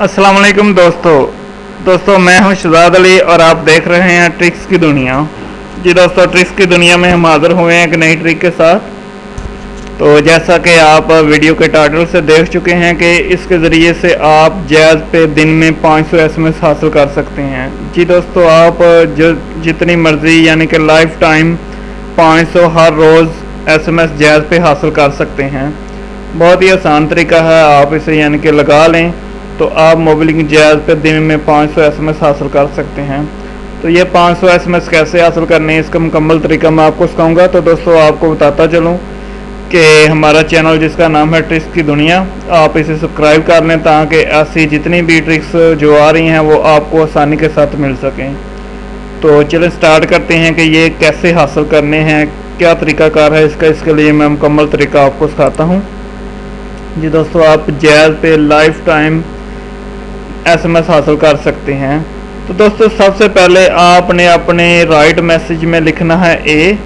अस्सलाम वालेकुम दोस्तों मैं हूं शहजाद अली और आप देख रहे हैं ट्रिक्स की दुनिया। जी दोस्तों, ट्रिक्स की दुनिया में हम हाज़िर हुए हैं एक नई ट्रिक के साथ। तो जैसा कि आप वीडियो के टाइटल से देख चुके हैं कि इसके ज़रिए से आप जैज़ पे दिन में 500 एसएमएस हासिल कर सकते हैं। जी दोस्तों, आप जो जितनी मर्ज़ी यानी कि लाइफ टाइम 500 हर रोज़ एसएमएस जैज़ पे हासिल कर सकते हैं। बहुत ही आसान तरीका है, आप इसे यानी कि लगा लें तो आप मोबाइलिंग जैज़ पे दिन में 500 एसएमएस हासिल कर सकते हैं। तो ये 500 एसएमएस कैसे हासिल करने हैं, इसका मुकम्मल तरीका मैं आपको सिखाऊंगा। तो दोस्तों आपको बताता चलूँ कि हमारा चैनल जिसका नाम है ट्रिक्स की दुनिया, आप इसे सब्सक्राइब कर लें ताकि ऐसी जितनी भी ट्रिक्स जो आ रही हैं वो आपको आसानी के साथ मिल सकें। तो चलें स्टार्ट करते हैं कि ये कैसे हासिल करने हैं, क्या तरीकाकार है इसका। इसके लिए मैं मुकम्मल तरीका आपको सिखाता हूँ। जी दोस्तों, आप जैज़ पे लाइफ टाइम एसएमएस हासिल कर सकते हैं। तो दोस्तों सबसे पहले आपने अपने राइट मैसेज में लिखना है ए,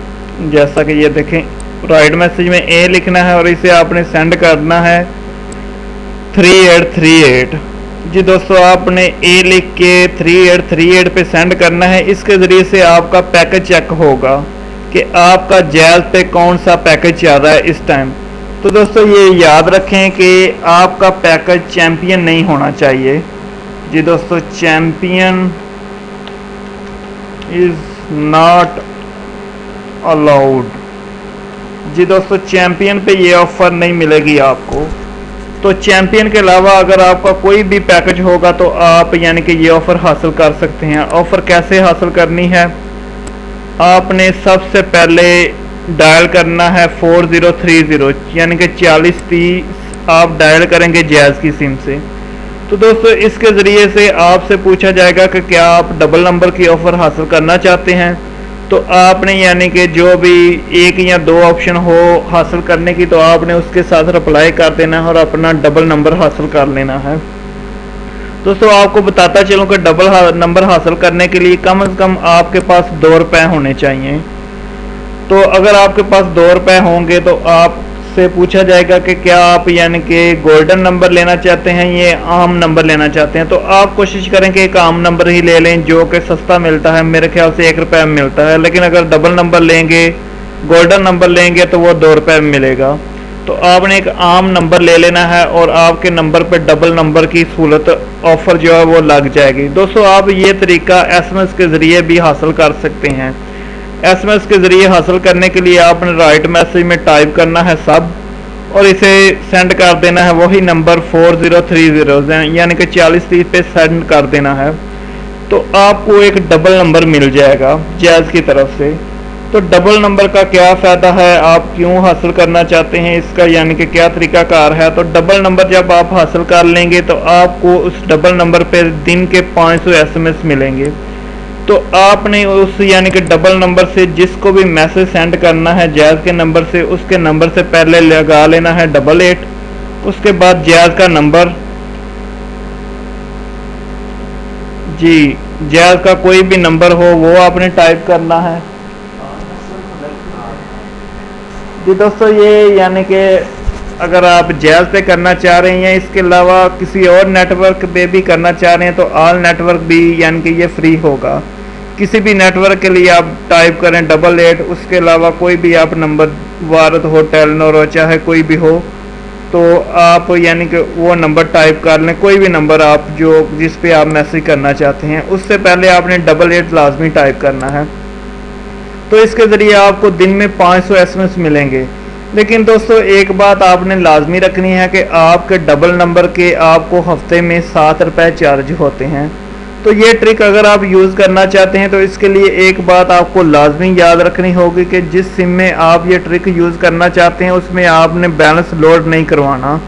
जैसा कि ये देखें राइट मैसेज में ए लिखना है और इसे आपने सेंड करना है 3838। जी दोस्तों, आपने ए लिख के 3838 पे सेंड करना है। इसके ज़रिए से आपका पैकेज चेक होगा कि आपका जैज़ पे कौन सा पैकेज चल रहा है इस टाइम। तो दोस्तों ये याद रखें कि आपका पैकेज चैम्पियन नहीं होना चाहिए। जी दोस्तों, चैम्पियन इज़ नॉट अलाउड। जी दोस्तों, चैम्पियन पे ये ऑफ़र नहीं मिलेगी आपको। तो चैम्पियन के अलावा अगर आपका कोई भी पैकेज होगा तो आप यानी कि ये ऑफ़र हासिल कर सकते हैं। ऑफ़र कैसे हासिल करनी है, आपने सबसे पहले डायल करना है 4030 यानी कि 4030 आप डायल करेंगे जैज़ की सिम से। तो दोस्तों इसके ज़रिए से आपसे पूछा जाएगा कि क्या आप डबल नंबर की ऑफ़र हासिल करना चाहते हैं। तो आपने यानी कि जो भी एक या दो ऑप्शन हो हासिल करने की, तो आपने उसके साथ रिप्लाई कर देना है और अपना डबल नंबर हासिल कर लेना है। दोस्तों आपको बताता चलूँ कि डबल नंबर हासिल करने के लिए कम से कम आपके पास 2 रुपये होने चाहिए। तो अगर आपके पास 2 रुपये होंगे तो आपसे पूछा जाएगा कि क्या आप यानी कि गोल्डन नंबर लेना चाहते हैं या आम नंबर लेना चाहते हैं। तो आप कोशिश करें कि एक आम नंबर ही ले लें जो कि सस्ता मिलता है, मेरे ख्याल से 1 रुपये में मिलता है। लेकिन अगर डबल नंबर लेंगे, गोल्डन नंबर लेंगे तो वो 2 रुपये में मिलेगा। तो आपने एक आम नंबर ले लेना है और आपके नंबर पे डबल नंबर की सहूलत ऑफ़र जो है वो लग जाएगी। दोस्तों आप ये तरीका एसएमएस के ज़रिए भी हासिल कर सकते हैं। एसएमएस के ज़रिए हासिल करने के लिए आपने राइट मैसेज में टाइप करना है सब और इसे सेंड कर देना है वही नंबर 4030 यानी कि 4030 पे सेंड कर देना है। तो आपको एक डबल नंबर मिल जाएगा जैज़ की तरफ से। तो डबल नंबर का क्या फ़ायदा है, आप क्यों हासिल करना चाहते हैं इसका यानी कि क्या तरीकाकार है। तो डबल नंबर जब आप हासिल कर लेंगे तो आपको उस डबल नंबर पे दिन के 500 एसएमएस मिलेंगे। तो आपने उस यानी कि डबल नंबर से जिसको भी मैसेज सेंड करना है जैज़ के नंबर से, उसके नंबर से पहले लगा लेना है 88, उसके बाद जैज़ का नंबर, जी जैज़ का कोई भी नंबर हो वो आपने टाइप करना है। जी दोस्तों, ये यानी कि अगर आप जैज़ पे करना चाह रहे हैं, इसके अलावा किसी और नेटवर्क पे भी करना चाह रहे हैं तो ऑल नेटवर्क भी यानी कि ये फ्री होगा। किसी भी नेटवर्क के लिए आप टाइप करें 88, उसके अलावा कोई भी आप नंबर, भारत हो, टेलीनॉर हो, चाहे कोई भी हो, तो आप यानी कि वो नंबर टाइप कर लें, कोई भी नंबर आप जो जिस पे आप मैसेज करना चाहते हैं। उससे पहले आपने 88 लाजमी टाइप करना है। तो इसके ज़रिए आपको दिन में 500 एसएमएस मिलेंगे। लेकिन दोस्तों एक बात आपने लाजमी रखनी है कि आपके डबल नंबर के आपको हफ्ते में 7 रुपये चार्ज होते हैं। तो ये ट्रिक अगर आप यूज़ करना चाहते हैं तो इसके लिए एक बात आपको लाजमी याद रखनी होगी कि जिस सिम में आप ये ट्रिक यूज़ करना चाहते हैं उसमें आपने बैलेंस लोड नहीं करवाना।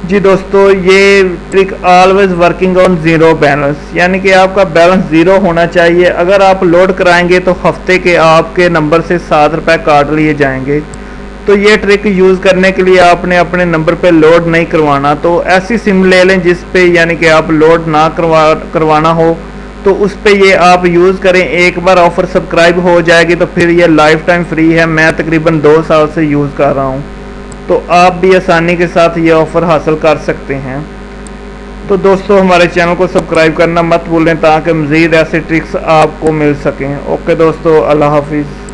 जी दोस्तों, ये trick always working on zero balance, यानी कि आपका बैलेंस ज़ीरो होना चाहिए। अगर आप लोड कराएंगे तो हफ्ते के आपके नंबर से 7 रुपये काट लिए जाएंगे। तो ये ट्रिक यूज़ करने के लिए आपने अपने नंबर पे लोड नहीं करवाना। तो ऐसी सिम ले लें जिस पे यानी कि आप लोड ना करवाना हो, तो उस पे ये आप यूज़ करें। एक बार ऑफ़र सब्सक्राइब हो जाएगी तो फिर ये लाइफ टाइम फ्री है। मैं तकरीबन 2 साल से यूज़ कर रहा हूँ। तो आप भी आसानी के साथ ये ऑफ़र हासिल कर सकते हैं। तो दोस्तों हमारे चैनल को सब्सक्राइब करना मत भूलें ताकि मज़ीद ऐसे ट्रिक्स आपको मिल सकें। ओके दोस्तों, अल्लाह हाफिज़।